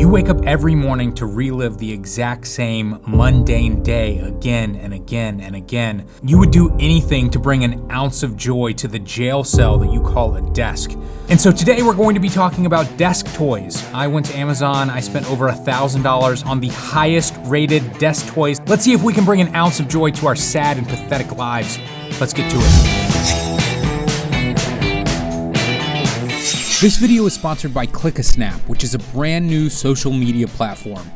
You wake up every morning to relive the exact same mundane day again and again and again. You would do anything to bring an ounce of joy to the jail cell that you call a desk. And so today we're going to be talking about desk toys. I went to Amazon, I spent over $1,000 on the highest rated desk toys. Let's see if we can bring an ounce of joy to our sad and pathetic lives. Let's get to it. This video is sponsored by ClickaSnap, which is a brand new social media platform.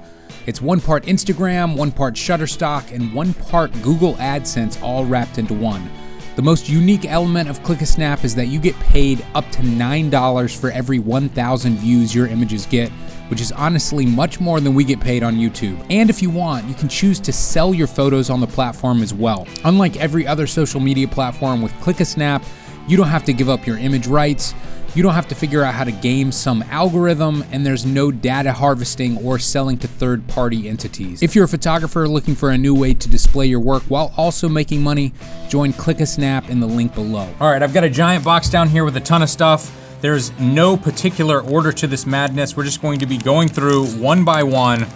It's one part Instagram, one part Shutterstock, and one part Google AdSense all wrapped into one. The most unique element of ClickaSnap is that you get paid up to $9 for every 1,000 views your images get, which is honestly much more than we get paid on YouTube. And if you want, you can choose to sell your photos on the platform as well. Unlike every other social media platform, with ClickaSnap, you don't have to give up your image rights. You don't have to figure out how to game some algorithm, and there's no data harvesting or selling to third-party entities. If you're a photographer looking for a new way to display your work while also making money, join ClickaSnap in the link below. All right, I've got a giant box down here with a ton of stuff. There's no particular order to this madness. We're just going to be going through one by one,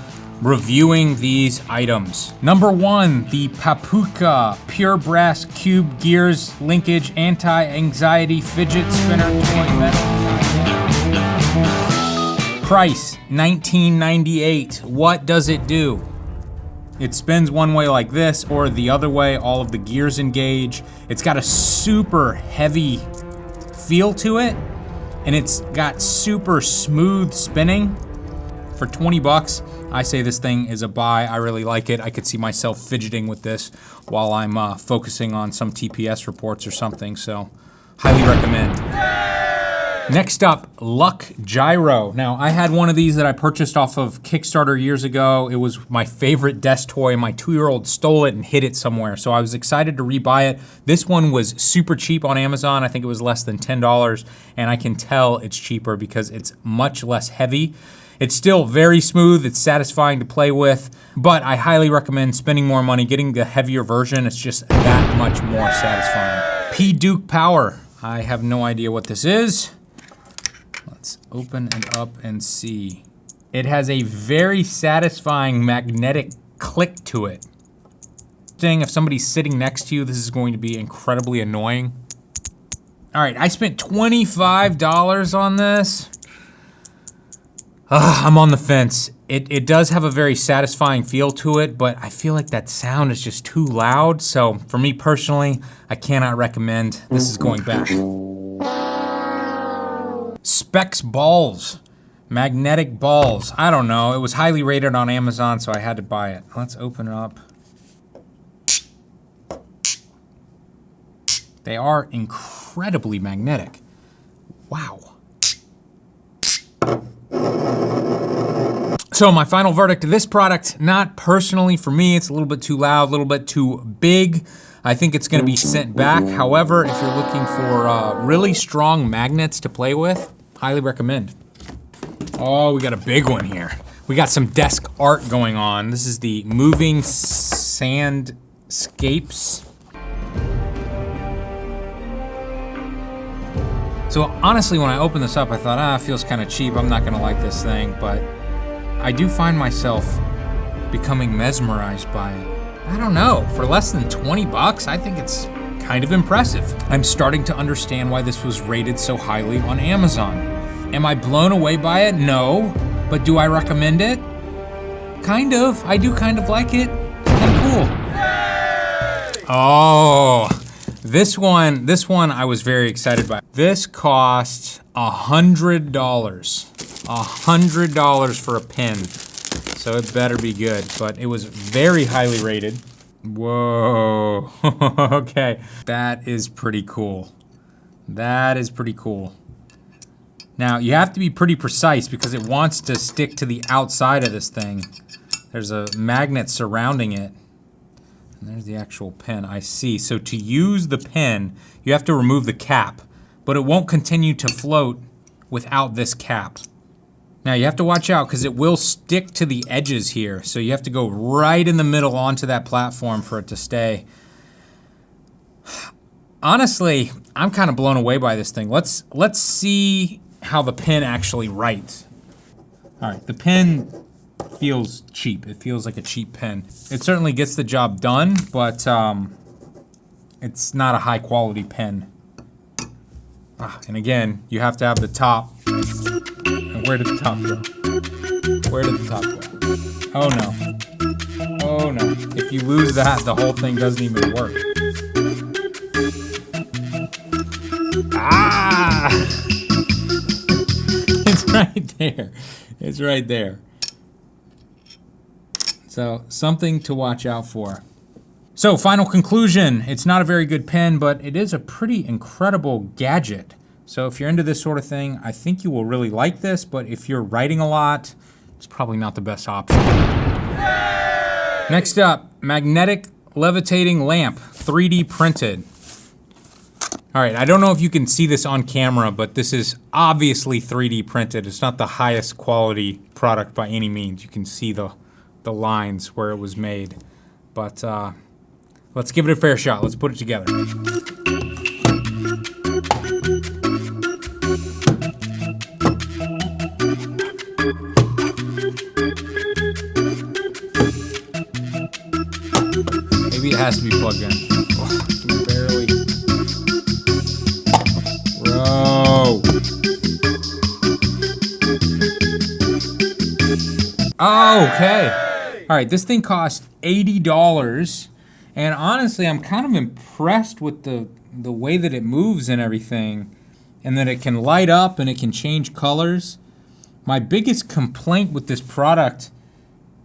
reviewing these items. Number one, the Papuka Pure Brass Cube Gears Linkage Anti-Anxiety Fidget Spinner Toy Metal. Price, $19.98. What does it do? It spins one way like this or the other way. All of the gears engage. It's got a super heavy feel to it, and it's got super smooth spinning. For 20 bucks, I say this thing is a buy. I really like it. I could see myself fidgeting with this while I'm focusing on some TPS reports or something, so highly recommend. Next up, Luck Gyro. Now, I had one of these that I purchased off of Kickstarter years ago. It was my favorite desk toy. My 2-year-old stole it and hid it somewhere, so I was excited to rebuy it. This one was super cheap on Amazon. I think it was less than $10, and I can tell it's cheaper because it's much less heavy. It's still very smooth, it's satisfying to play with, but I highly recommend spending more money, getting the heavier version. It's just that much more satisfying. Apqdw Power. I have no idea what this is. Let's open it up and see. It has a very satisfying magnetic click to it. If somebody's sitting next to you, this is going to be incredibly annoying. All right, I spent $25 on this. I'm on the fence. It does have a very satisfying feel to it, but I feel like that sound is just too loud. So for me personally, I cannot recommend. This is going back. Speks balls, magnetic balls. I don't know, it was highly rated on Amazon, so I had to buy it. Let's open it up. They are incredibly magnetic. Wow. So my final verdict to this product, not personally for me, it's a little bit too loud, a little bit too big. I think it's gonna be sent back. However, if you're looking for really strong magnets to play with, highly recommend. Oh, we got a big one here. We got some desk art going on. This is the moving sandscapes. So honestly, when I opened this up, I thought, it feels kind of cheap. I'm not gonna like this thing, but I do find myself becoming mesmerized by it. I don't know, for less than 20 bucks, I think it's kind of impressive. I'm starting to understand why this was rated so highly on Amazon. Am I blown away by it? No, but do I recommend it? Kind of, I do kind of like it. Kind of cool. Oh. This one I was very excited by. This cost $100. $100 for a pen. So it better be good, but it was very highly rated. Whoa, okay. That is pretty cool. That is pretty cool. Now you have to be pretty precise because it wants to stick to the outside of this thing. There's a magnet surrounding it. And there's the actual pen, I see. So to use the pen, you have to remove the cap, but it won't continue to float without this cap. Now you have to watch out because it will stick to the edges here. So you have to go right in the middle onto that platform for it to stay. Honestly, I'm kind of blown away by this thing. Let's see how the pen actually writes. All right, the pen feels cheap. It feels like a cheap pen. It certainly gets the job done, but it's not a high quality pen. And again, you have to have the top. And where did the top go? Where did the top go? Oh no. Oh no. If you lose that, the whole thing doesn't even work. Ah! It's right there. It's right there. So, something to watch out for. So, final conclusion. It's not a very good pen, but it is a pretty incredible gadget. So if you're into this sort of thing, I think you will really like this, but if you're writing a lot, it's probably not the best option. Yay! Next up, magnetic levitating lamp, 3D printed. All right, I don't know if you can see this on camera, but this is obviously 3D printed. It's not the highest quality product by any means. You can see the lines where it was made. But let's give it a fair shot. Let's put it together. Maybe it has to be plugged in. Oh, I can barely. Bro. Oh, okay. All right, this thing cost $80. And honestly, I'm kind of impressed with the way that it moves and everything. And that it can light up and it can change colors. My biggest complaint with this product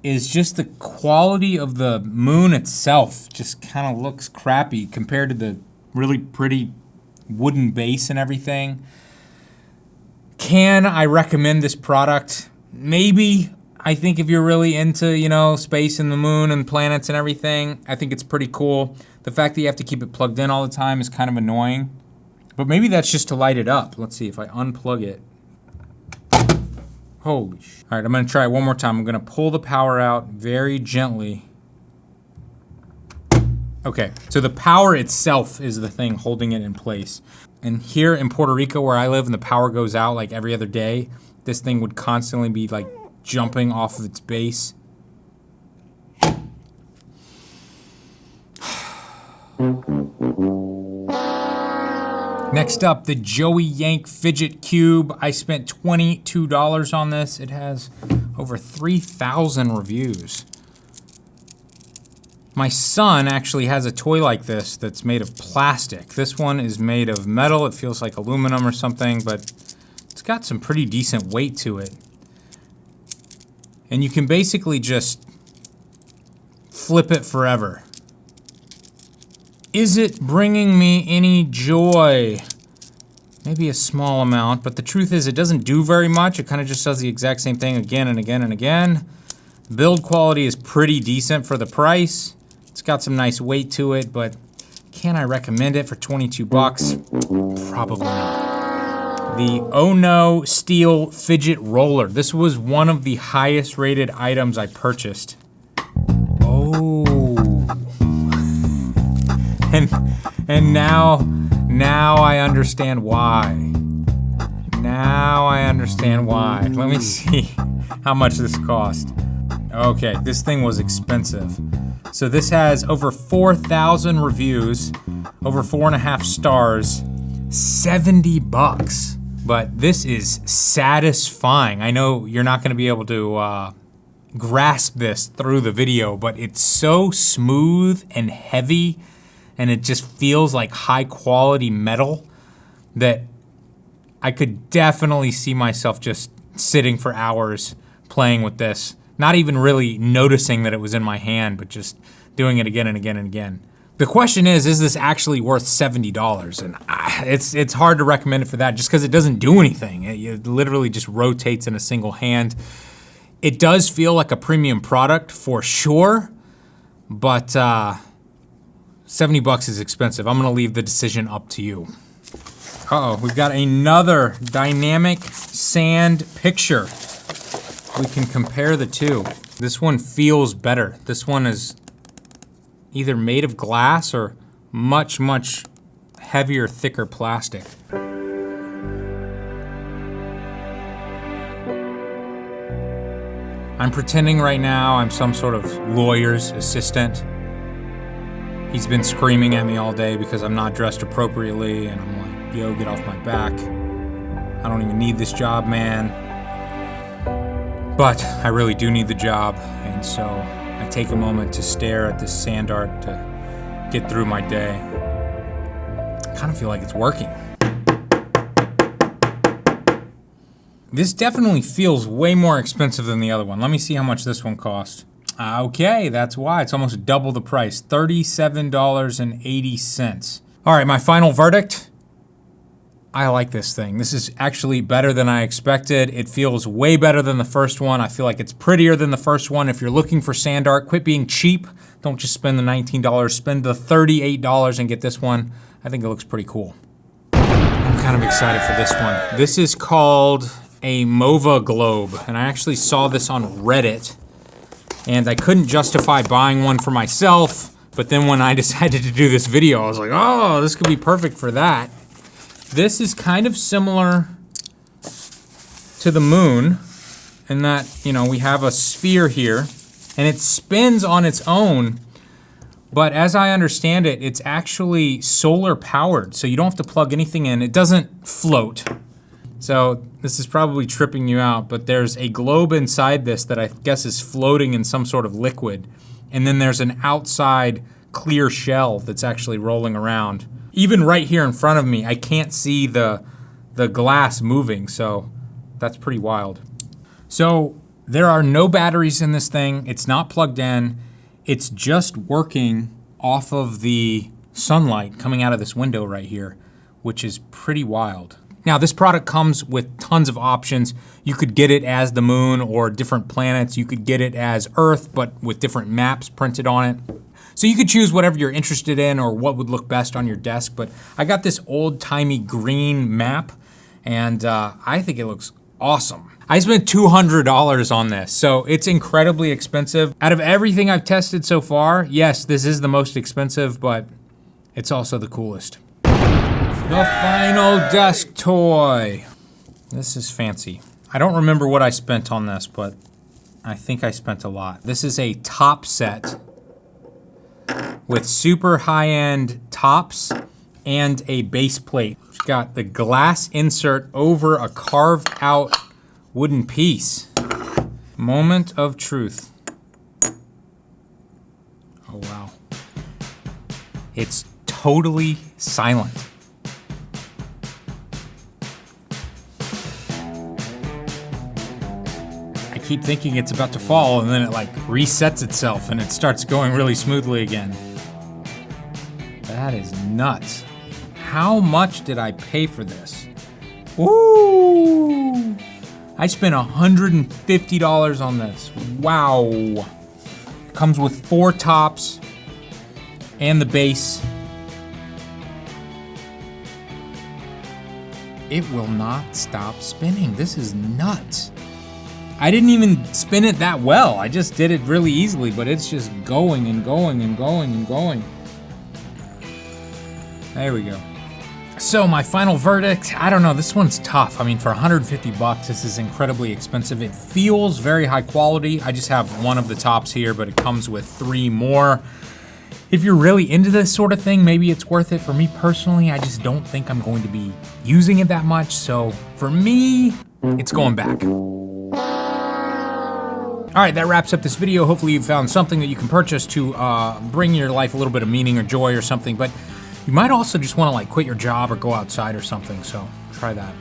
is just the quality of the moon itself. Just kind of looks crappy compared to the really pretty wooden base and everything. Can I recommend this product? Maybe. I think if you're really into, you know, space and the moon and planets and everything, I think it's pretty cool. The fact that you have to keep it plugged in all the time is kind of annoying. But maybe that's just to light it up. Let's see if I unplug it. Holy sh! All right, I'm gonna try it one more time. I'm gonna pull the power out very gently. Okay, so the power itself is the thing holding it in place. And here in Puerto Rico where I live and the power goes out like every other day, this thing would constantly be like jumping off of its base. Next up, the Joeyank Fidget Cube. I spent $22 on this. It has over 3,000 reviews. My son actually has a toy like this that's made of plastic. This one is made of metal. It feels like aluminum or something, but it's got some pretty decent weight to it. And you can basically just flip it forever. Is it bringing me any joy? Maybe a small amount, but the truth is it doesn't do very much. It kind of just does the exact same thing again and again and again. Build quality is pretty decent for the price. It's got some nice weight to it, but can I recommend it for 22 bucks? Probably not. The ONO Steel Fidget Roller. This was one of the highest rated items I purchased. Oh. And now I understand why. Now I understand why. Let me see how much this cost. Okay, this thing was expensive. So this has over 4,000 reviews, over 4.5 stars, 70 bucks. But this is satisfying. I know you're not gonna be able to grasp this through the video, but it's so smooth and heavy, and it just feels like high quality metal that I could definitely see myself just sitting for hours playing with this. Not even really noticing that it was in my hand, but just doing it again and again and again. The question is this actually worth $70? And it's hard to recommend it for that just because it doesn't do anything. It literally just rotates in a single hand. It does feel like a premium product for sure, but 70 bucks is expensive. I'm gonna leave the decision up to you. Uh-oh, we've got another dynamic sand picture. We can compare the two. This one feels better. This one is either made of glass or much, much heavier, thicker plastic. I'm pretending right now I'm some sort of lawyer's assistant. He's been screaming at me all day because I'm not dressed appropriately, and I'm like, yo, get off my back. I don't even need this job, man. But I really do need the job, and so I take a moment to stare at this sand art to get through my day. I kind of feel like it's working. This definitely feels way more expensive than the other one. Let me see how much this one cost. Okay, that's why. It's almost double the price, $37.80. All right, my final verdict. I like this thing. This is actually better than I expected. It feels way better than the first one. I feel like it's prettier than the first one. If you're looking for sand art, quit being cheap. Don't just spend the $19, spend the $38 and get this one. I think it looks pretty cool. I'm kind of excited for this one. This is called a Mova Globe, and I actually saw this on Reddit, and I couldn't justify buying one for myself, but then when I decided to do this video, I was like, oh, this could be perfect for that. This is kind of similar to the moon in that, you know, we have a sphere here and it spins on its own, but as I understand it, it's actually solar powered, so you don't have to plug anything in. It doesn't float. So this is probably tripping you out, but there's a globe inside this that I guess is floating in some sort of liquid, and then there's an outside clear shell that's actually rolling around. Even right here in front of me, I can't see the glass moving, so that's pretty wild. So there are no batteries in this thing. It's not plugged in. It's just working off of the sunlight coming out of this window right here, which is pretty wild. Now, this product comes with tons of options. You could get it as the moon or different planets. You could get it as Earth, but with different maps printed on it. So you could choose whatever you're interested in or what would look best on your desk, but I got this old-timey green map, and I think it looks awesome. I spent $200 on this, so it's incredibly expensive. Out of everything I've tested so far, yes, this is the most expensive, but it's also the coolest. The final desk toy. This is fancy. I don't remember what I spent on this, but I think I spent a lot. This is a top set with super high-end tops and a base plate. It's got the glass insert over a carved out wooden piece. Moment of truth. Oh wow. It's totally silent. I keep thinking it's about to fall, and then it like resets itself and it starts going really smoothly again. That is nuts. How much did I pay for this? Ooh! I spent $150 on this. Wow. It comes with 4 tops and the base. It will not stop spinning. This is nuts. I didn't even spin it that well. I just did it really easily, but it's just going and going and going and going. There we go. So my final verdict, I don't know, this one's tough. I mean, for 150 bucks, this is incredibly expensive. It feels very high quality. I just have one of the tops here, but it comes with 3 more. If you're really into this sort of thing, maybe it's worth it. For me personally, I just don't think I'm going to be using it that much. So for me, it's going back. All right, that wraps up this video. Hopefully you found something that you can purchase to bring your life a little bit of meaning or joy or something, but you might also just want to like quit your job or go outside or something, so try that.